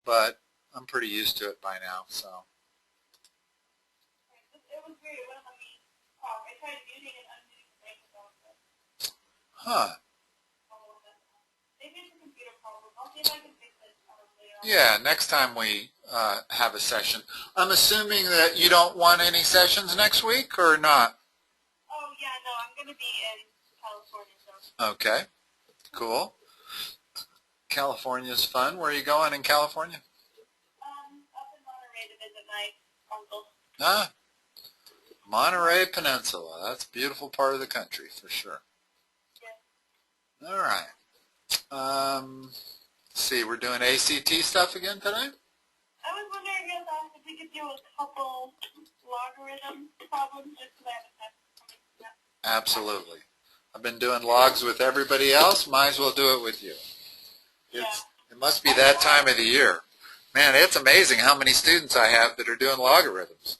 but I'm pretty used to it by now, so. It was weird. It wouldn't let me talk. I tried muting and unmuting the microphone. Huh. Maybe it's a computer problem. I'll see if I can fix it later on. Yeah, next time we have a session. I'm assuming that you don't want any sessions next week or not? Oh, yeah, no, I'm going to be in California. So. Okay, cool. California's fun. Where are you going in California? Up in Monterey to visit my uncle. Ah, Monterey Peninsula. That's a beautiful part of the country for sure. Yeah. All right. Let's see, we're doing ACT stuff again today? I was wondering if we could do a couple logarithm problems just because I haven't had something like that. Absolutely. I've been doing logs with everybody else. Might as well do it with you. It must be that time of the year. Man, it's amazing how many students I have that are doing logarithms.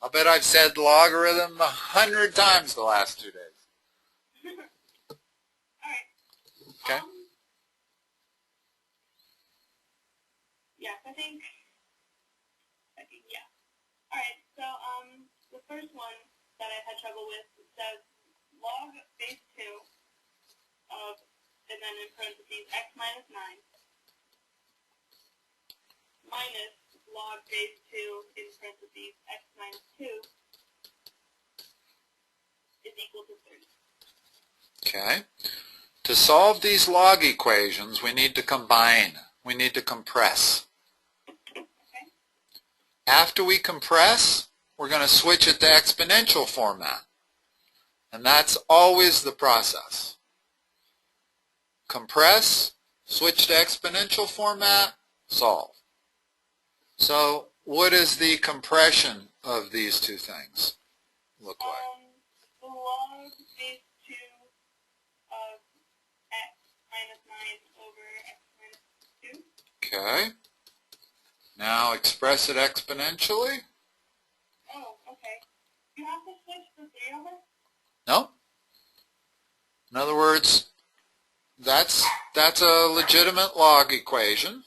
I'll bet I've said logarithm 100 times the last 2 days. All right. Okay. Yes, I think, yeah. All right, so the first one that I had trouble with says log base 2 of, and then in parentheses, x minus 9 minus log base 2 in parentheses, x minus 2 is equal to 30. Okay. To solve these log equations, we need to combine. We need to compress. Okay. After we compress, we're going to switch it to exponential format. And that's always the process. Compress, switch to exponential format, solve. So what does the compression of these two things look like? The log base 2 of x minus 9 over x minus 2. Okay. Now express it exponentially. Oh, okay. You have to switch the 3 over? No. In other words, that's a legitimate log equation.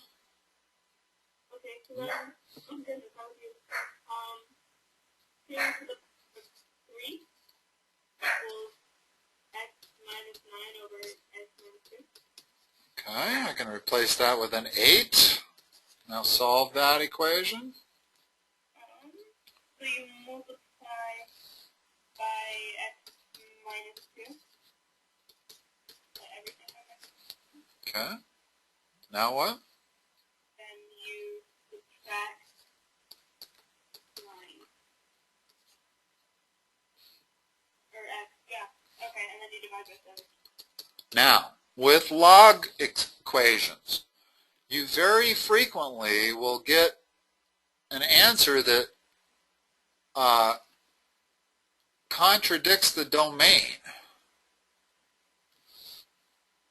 Okay, so then I'm going to tell you, 2 to the 3 equals x minus 9 over x minus 2. Okay, I can replace that with an 8. Now solve that equation. So you multiply by x minus 2. Everything over. Okay. Now what? Then you subtract 9. Or x, yeah. Okay, and then you divide by 7. Now, with log equations, you very frequently will get an answer that contradicts the domain.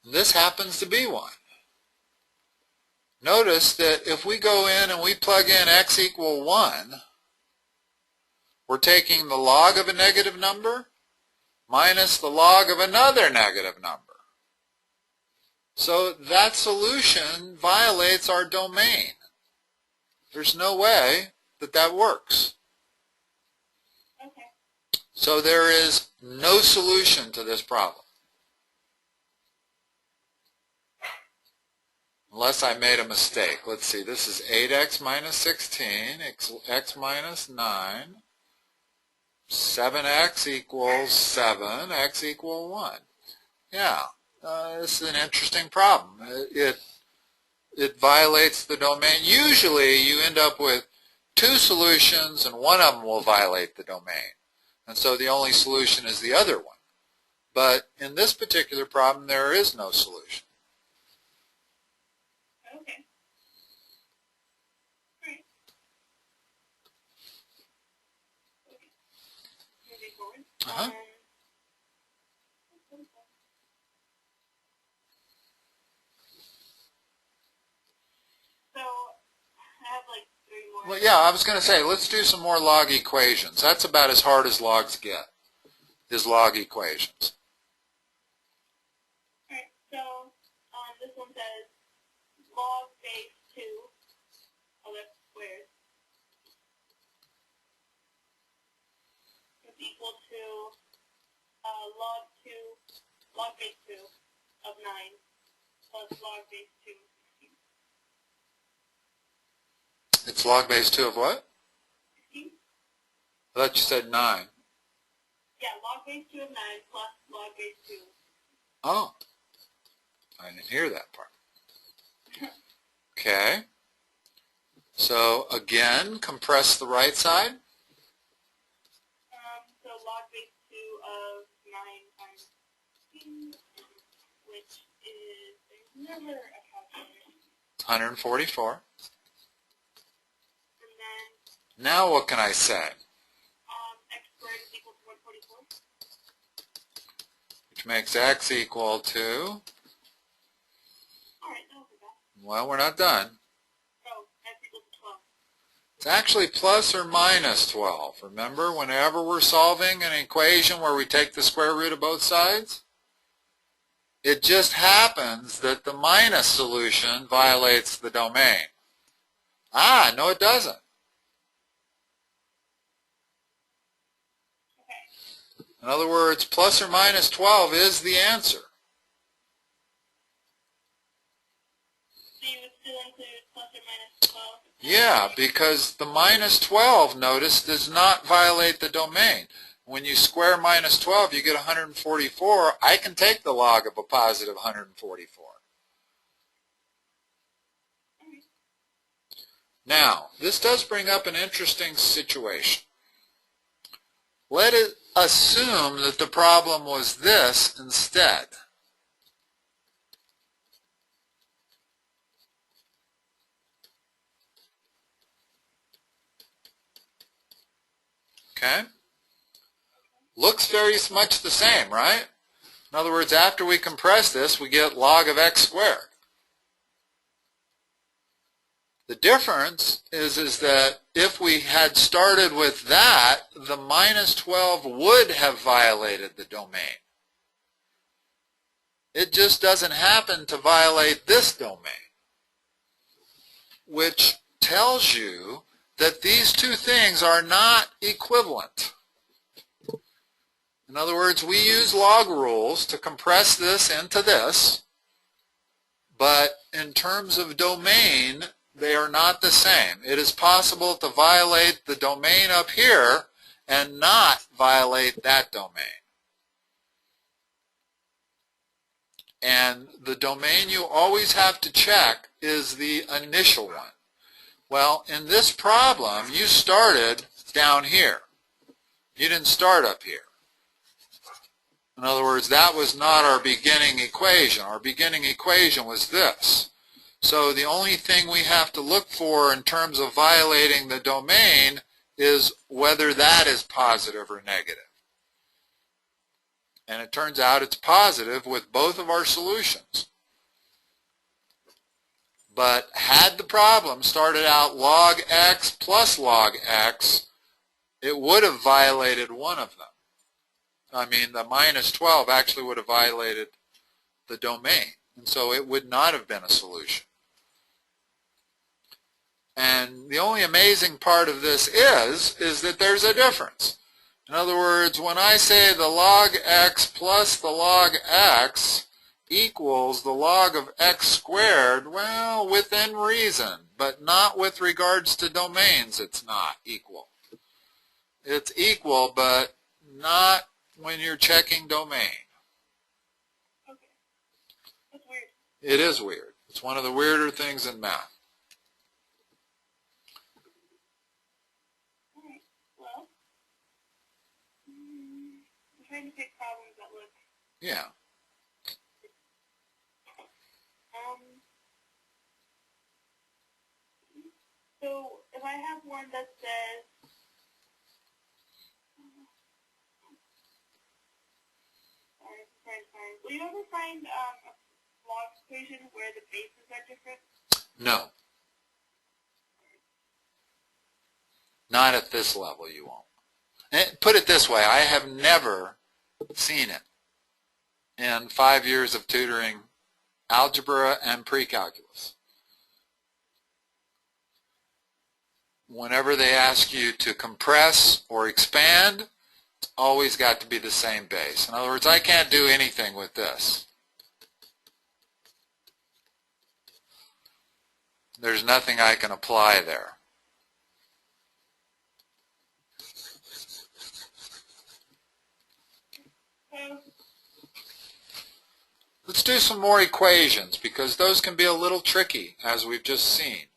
This happens to be one. Notice that if we go in and we plug in x equal 1, we're taking the log of a negative number minus the log of another negative number. So that solution violates our domain. There's no way that that works. Okay. So there is no solution to this problem. Unless I made a mistake. Let's see, this is 8x minus 16, x minus 9, 7x equals 7, x equal 1. Yeah, this is an interesting problem. It violates the domain. Usually you end up with 2 solutions and one of them will violate the domain. And so the only solution is the other one. But in this particular problem, there is no solution. Okay. All right. Okay. Moving forward. Uh-huh. So I have like 3 more. Well, yeah, I was going to say, let's do some more log equations. That's about as hard as logs get, is log equations. Alright, so this one says log base 2 equal to log base 2 of 9 plus log base 2 of 16. It's log base 2 of what? 16? I thought you said 9. Yeah, log base 2 of 9 plus log base 2. Oh, I didn't hear that part. Okay. So again, compress the right side. So log base 2 of 9 times 16, which is, there's never a calculator. 144. And then Now what can I say? x squared is equal to 144. Which makes x equal to, Alright, that wasn't bad. well, we're not done. Oh, x equals to 12. It's actually plus or minus 12. Remember, whenever we're solving an equation where we take the square root of both sides, it just happens that the minus solution violates the domain. Ah, no it doesn't. Okay. In other words, plus or minus 12 is the answer. So you would still include plus or minus 12? Yeah, because the minus 12, notice, does not violate the domain. When you square minus 12, you get 144. I can take the log of a positive 144. Now, this does bring up an interesting situation. Let it assume that the problem was this instead. Okay? Looks very much the same, right? In other words, after we compress this, we get log of x squared. The difference is that if we had started with that, the minus 12 would have violated the domain. It just doesn't happen to violate this domain, which tells you that these two things are not equivalent. In other words, we use log rules to compress this into this, but in terms of domain, they are not the same. It is possible to violate the domain up here and not violate that domain. And the domain you always have to check is the initial one. Well, in this problem, you started down here. You didn't start up here. In other words, that was not our beginning equation. Our beginning equation was this. So the only thing we have to look for in terms of violating the domain is whether that is positive or negative. And it turns out it's positive with both of our solutions. But had the problem started out log x plus log x, it would have violated one of them. I mean, the minus 12 actually would have violated the domain. And so it would not have been a solution. And the only amazing part of this is that there's a difference. In other words, when I say the log x plus the log x equals the log of x squared, well, within reason, but not with regards to domains, it's not equal. It's equal, but not when you're checking domain. Okay. That's weird. It is weird. It's one of the weirder things in math. Alright, well, I'm trying to pick problems that look... Yeah. So if I have one that says... Sorry, I'm trying to find... Will you ever find a log equation where the bases are different? No. Not at this level, you won't. And put it this way, I have never seen it in 5 years of tutoring algebra and pre-calculus. Whenever they ask you to compress or expand, always got to be the same base. In other words, I can't do anything with this. There's nothing I can apply there. Let's do some more equations, because those can be a little tricky, as we've just seen.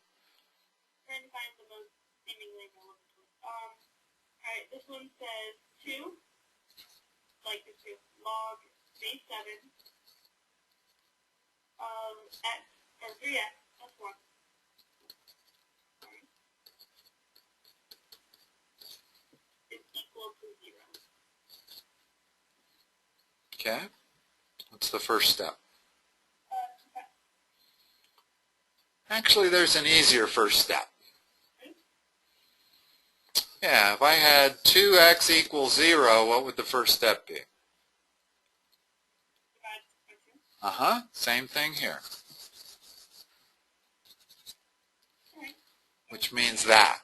Trying to find the most seemingly relevant one. Alright, this one says 2, like this is log base 7 of x, or 3x plus 1. Sorry. Is equal to 0. Okay? What's the first step? Actually, there's an easier first step. Yeah, if I had 2x equals 0, what would the first step be? Same thing here. Which means that.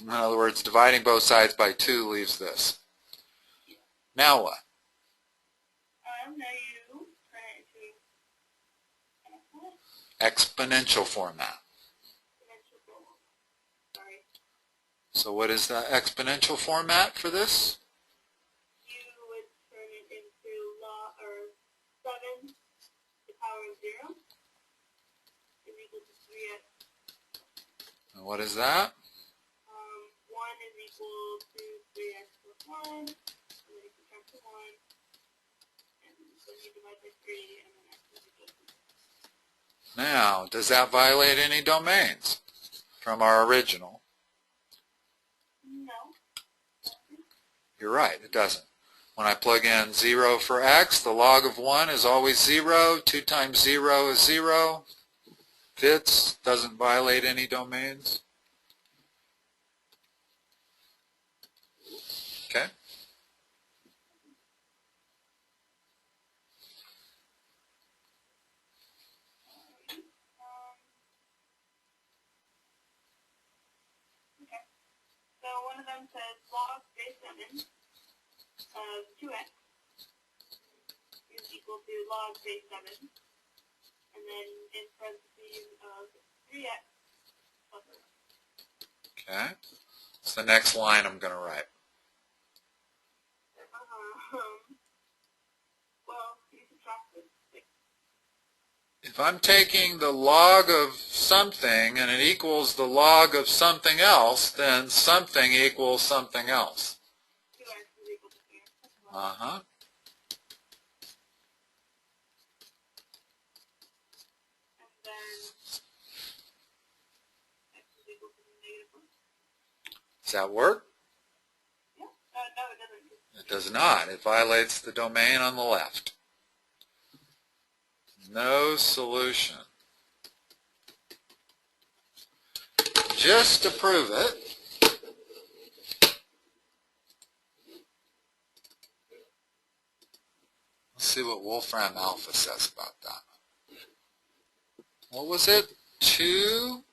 In other words, dividing both sides by 2 leaves this. Now what? Now you turn it into Exponential format. Sorry. So what is the exponential format for this? You would turn it into log, or 7 to the power of 0 is equal to 3x. And what is that? 1 is equal to 3x plus 1, and then you subtract the 1, and then you divide by 3, and then x is equal to 0. Now, does that violate any domains from our original? No. You're right, it doesn't. When I plug in 0 for x, the log of 1 is always 0. 2 times 0 is 0. Fits, doesn't violate any domains. Okay? So one of them says log base 7 of 2x is equal to log base 7, and then in parentheses of 3x plus 1. Okay? It's the next line I'm going to write. Well, you subtract it. If I'm taking the log of something and it equals the log of something else, then something equals something else. 2x is equal to 3x. Uh-huh. And then x is equal to -1. Does that work? Yeah. No, it doesn't. It does not. It violates the domain on the left. No solution. Just to prove it, let's see what Wolfram Alpha says about that. What was it? 2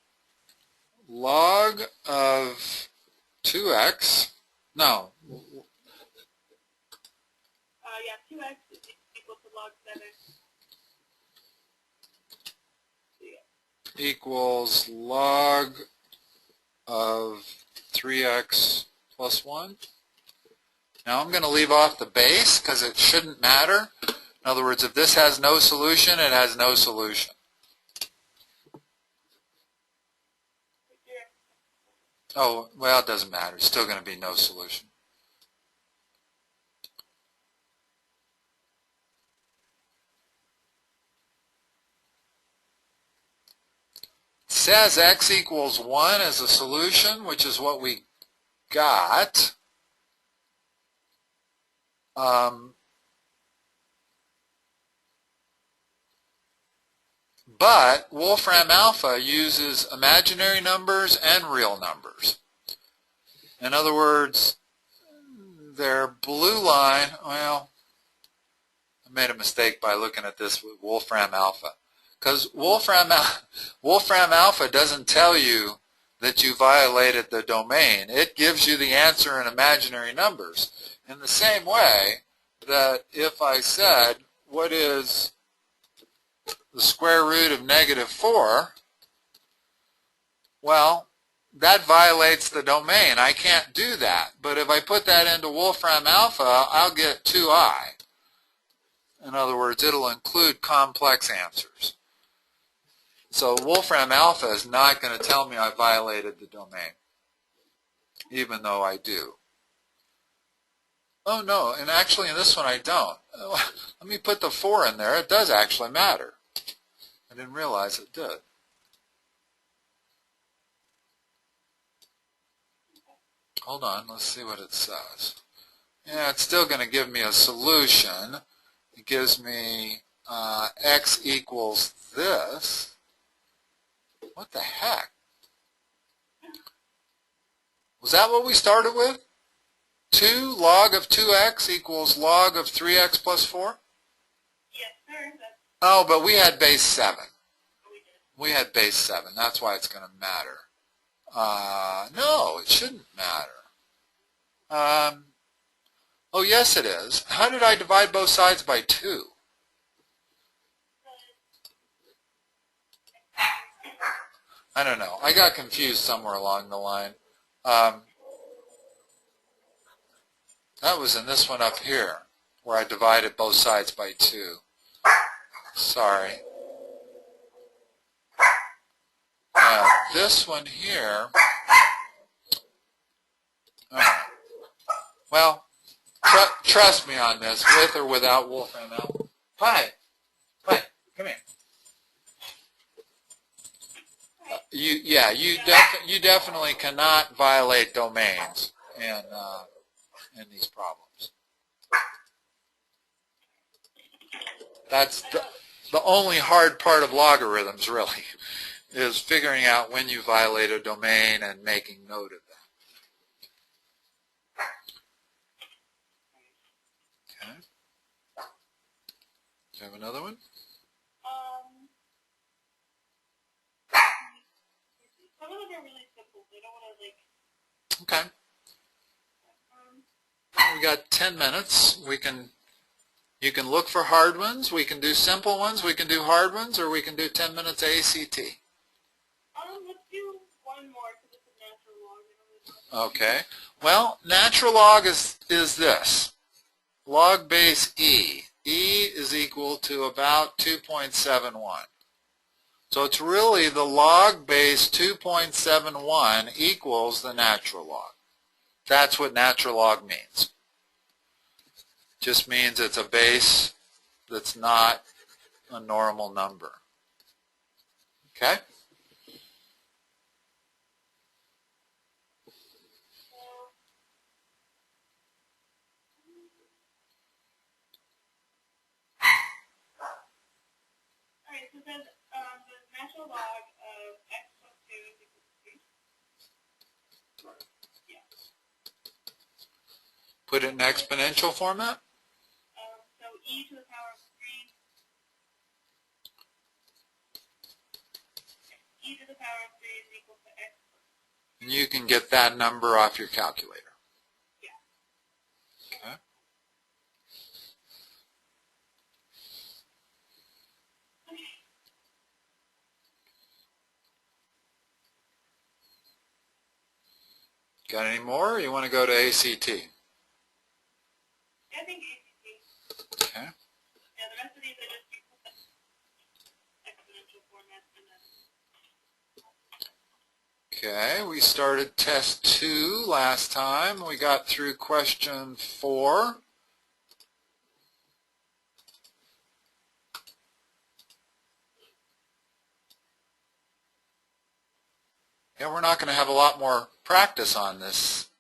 log of 2x. No. Yeah, 2x is equal to log 7. Equals log of 3x plus 1. Now I'm going to leave off the base because it shouldn't matter. In other words, if this has no solution, it has no solution. Oh, well, it doesn't matter. It's still going to be no solution. It says x equals 1 as a solution, which is what we got. But Wolfram Alpha uses imaginary numbers and real numbers. In other words, their blue line, well, I made a mistake by looking at this with Wolfram Alpha. Because Wolfram Alpha doesn't tell you that you violated the domain. It gives you the answer in imaginary numbers. In the same way that if I said, what is the square root of -4, well, that violates the domain. I can't do that. But if I put that into Wolfram alpha, I'll get 2i. In other words, it'll include complex answers. So Wolfram alpha is not going to tell me I violated the domain, even though I do. Oh no, and actually in this one I don't. Let me put the 4 in there. It does actually matter. I didn't realize it did. Hold on, let's see what it says. Yeah, it's still going to give me a solution. It gives me x equals this. What the heck? Was that what we started with? 2 log of 2x equals log of 3x plus 4? Yes, sir. Oh, but we had base 7. We had base 7. That's why it's going to matter. No, it shouldn't matter. Oh, yes, it is. How did I divide both sides by 2? I don't know. I got confused somewhere along the line. That was in this one up here, where I divided both sides by 2. Sorry. Now, this one here, well, trust me on this, with or without Wolfram alpha. Hi, come here. You definitely cannot violate domains in these problems. That's the only hard part of logarithms, really, is figuring out when you violate a domain and making note of that. Okay. Do you have another one? Some of them are really simple, so I don't want to, Okay. We got 10 minutes. You can look for hard ones. We can do simple ones. We can do hard ones, or we can do 10 minutes ACT. Let's do one more because it's a natural log. Okay. Well, natural log is this. Log base E. E is equal to about 2.71. So it's really the log base 2.71 equals the natural log. That's what natural log means. Just means it's a base that's not a normal number. Okay? Alright, so then the natural log of x plus 2 is equal to 3. Yeah. Put it in exponential format. So e to the power of 3. E to the power of 3 is equal to x plus 2. And you can get that number off your calculator. Yeah. Okay. Got any more, or you want to go to ACT? I think ACT. Okay. Yeah, the rest of these are just exponential format and then. Okay, we started test 2 last time. We got through question 4. Yeah, we're not going to have a lot more practice on this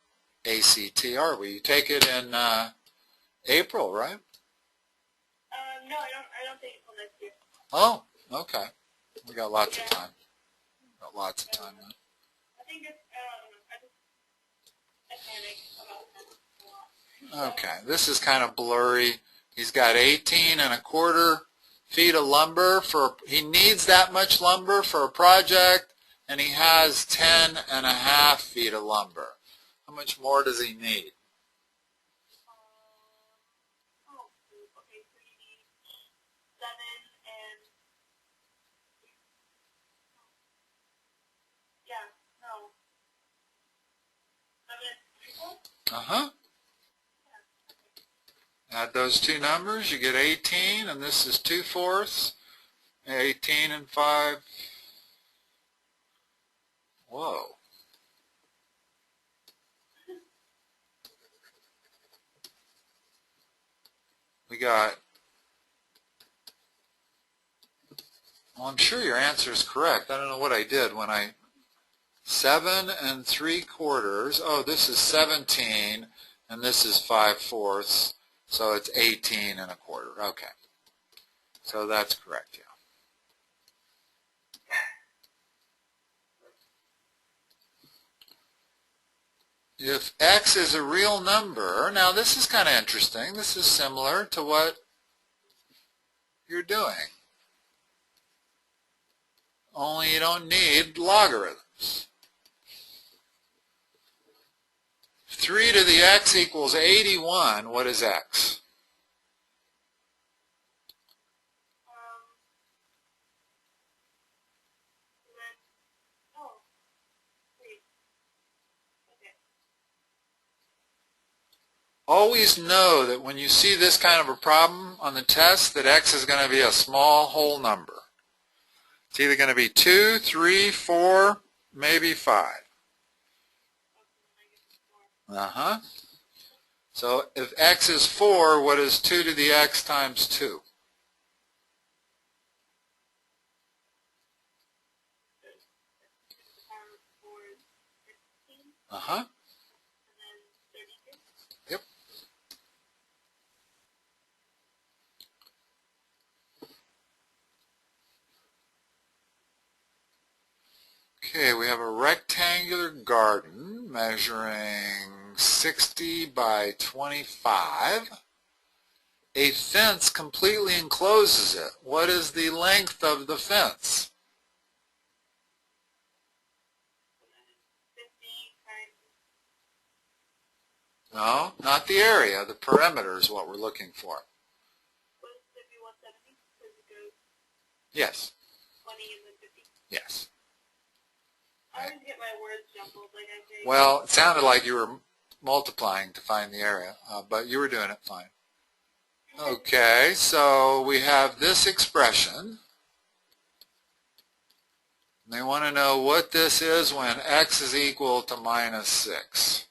ACT, are we? You take it in April, right? No, I don't think until next year. Oh, okay. We got lots of time. Got lots of time then. I think it's, I panic about that. Okay, this is kind of blurry. He's got 18.25 feet of lumber he needs that much lumber for a project, and he has 10.5 feet of lumber. How much more does he need? Uh-huh. Add those two numbers, you get 18, and this is 2/4. 18 and 5. Whoa. We got, well, I'm sure your answer is correct. I don't know what I did when I, 7 3/4. Oh, this is 17, and this is 5/4. So it's 18 1/4. Okay. So that's correct, yeah. If x is a real number, now this is kind of interesting. This is similar to what you're doing. Only you don't need logarithms. 3 to the x equals 81. What is x? Always know that when you see this kind of a problem on the test, that x is going to be a small whole number. It's either going to be 2, 3, 4, maybe 5. Uh-huh. So if x is 4, what is 2 to the x times 2? Uh-huh. Yep. Okay, we have a rectangular garden measuring 60 by 25. A fence completely encloses it. What is the length of the fence? No, not the area. The perimeter is what we're looking for. Yes. 20 and then 50. Yes. I always get my words jumbled. Like I say. Well, it sounded like you were multiplying to find the area, but you were doing it fine. Okay, so we have this expression. They want to know what this is when x is equal to -6.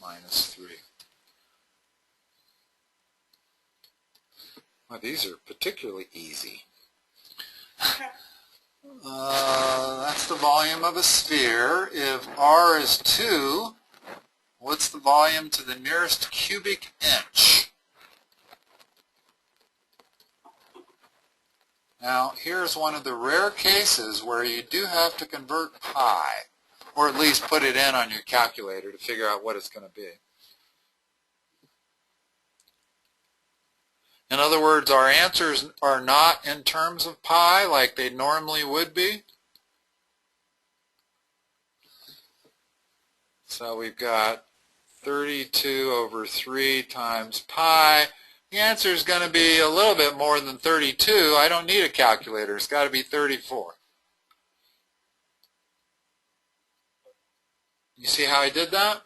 -3. Well, these are particularly easy. That's the volume of a sphere. If r is 2, what's the volume to the nearest cubic inch? Now, here's one of the rare cases where you do have to convert pi, or at least put it in on your calculator to figure out what it's going to be. In other words, our answers are not in terms of pi like they normally would be. So we've got 32 over 3 times pi. The answer is going to be a little bit more than 32. I don't need a calculator. It's got to be 34. You see how I did that?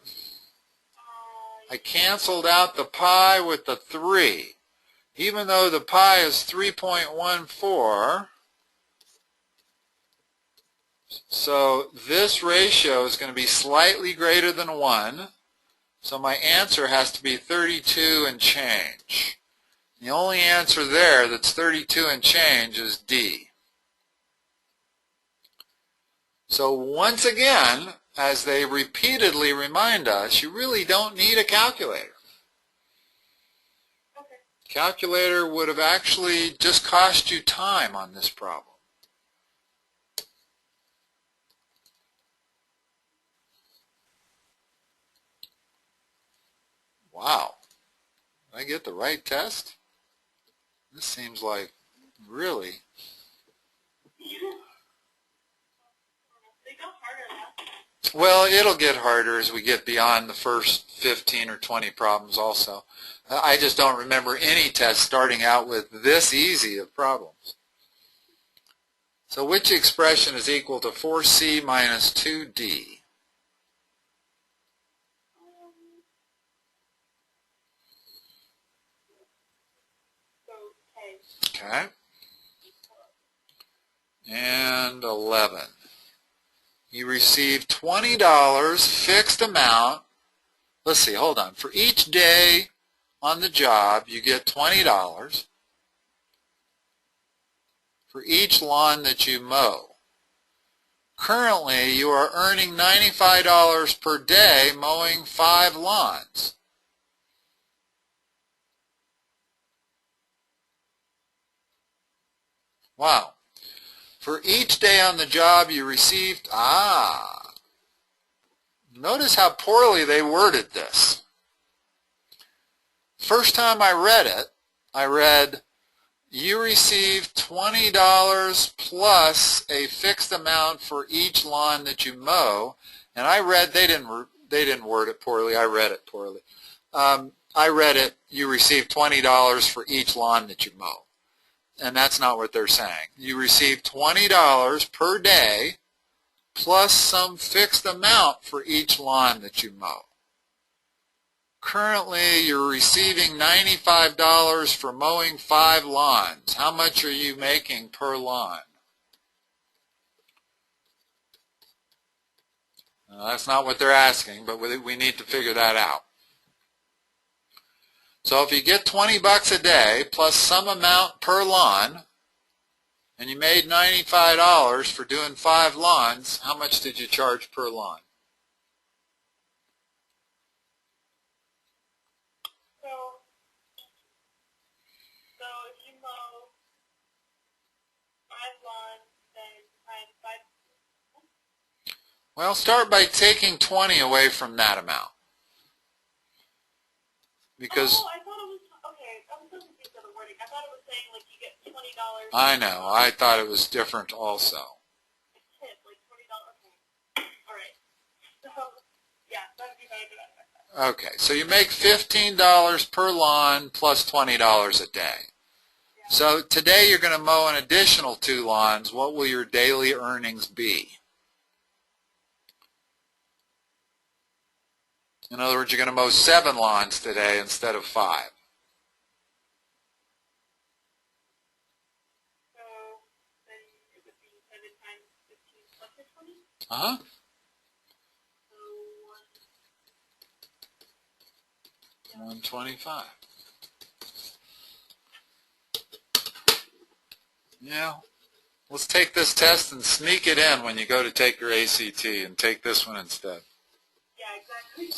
I canceled out the pi with the 3. Even though the pi is 3.14, so this ratio is going to be slightly greater than 1. So my answer has to be 32 and change. The only answer there that's 32 and change is D. So once again, as they repeatedly remind us, you really don't need a calculator. Okay. Calculator would have actually just cost you time on this problem. Did I get the right test? This seems like really... They got harder now. Well, it'll get harder as we get beyond the first 15 or 20 problems also. I just don't remember any test starting out with this easy of problems. So which expression is equal to 4c minus 2d? Okay. And 11. You receive $20 fixed amount. Let's see, hold on. For each day on the job, you get $20 for each lawn that you mow. Currently, you are earning $95 per day mowing 5 lawns. Wow. For each day on the job you received, notice how poorly they worded this. First time I read it, I read, you received $20 plus a fixed amount for each lawn that you mow. And I read, they didn't word it poorly, I read it poorly. I read it, you received $20 for each lawn that you mow. And that's not what they're saying. You receive $20 per day plus some fixed amount for each lawn that you mow. Currently, you're receiving $95 for mowing 5 lawns. How much are you making per lawn? That's not what they're asking, but we need to figure that out. So if you get 20 bucks a day plus some amount per lawn, and you made $95 for doing 5 lawns, how much did you charge per lawn? So if you mow 5 lawns, then times 5. Well, start by taking 20 away from that amount. Because I thought it was, okay, I was so confused by the wording. I thought it was saying, like, you get $20. I know, I thought it was different also. A tip, like $20, okay. Alright. So, yeah, that would be better than that. Okay, so you make $15 per lawn plus $20 a day. Yeah. So today you're going to mow an additional 2 lawns. What will your daily earnings be? In other words, you're going to mow 7 lawns today instead of 5. So then it would be 7 times 15 plus the 20? Uh-huh. So 125. Yeah. Let's take this test and sneak it in when you go to take your ACT and take this one instead. yeah, exactly.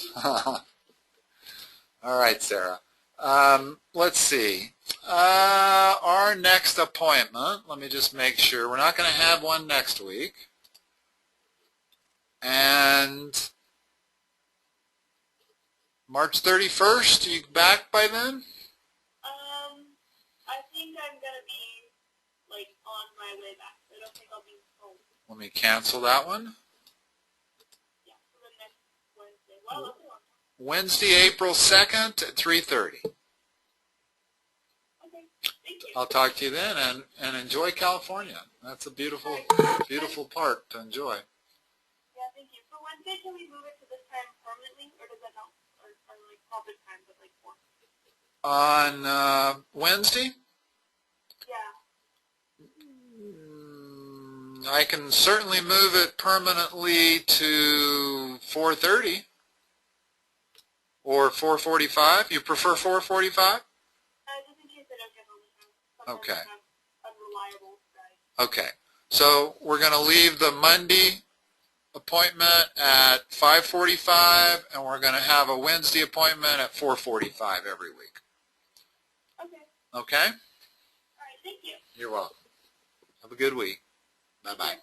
All right, Sarah. Let's see. Our next appointment, let me just make sure. We're not going to have one next week. And March 31st, are you back by then? I think I'm going to be, like, on my way back. I don't think I'll be home. Let me cancel that one. Yeah, for the next Wednesday. Well, that's a long time. Wednesday, April 2nd at 3:30. Okay, thank you. I'll talk to you then, and enjoy California. That's a beautiful, beautiful park to enjoy. Yeah, thank you. For Wednesday, can we move it to this time permanently, or does that help? Or like, public time, but like 4? On Wednesday? Yeah. I can certainly move it permanently to 4:30 or 4:45. You prefer 4:45? Just in case I don't get home in time. Sometimes Okay. I have unreliable guys. Okay. So we're going to leave the Monday appointment at 5:45, and we're going to have a Wednesday appointment at 4:45 every week. Okay. Okay? All right, thank you. You're welcome. Have a good week. Bye-bye.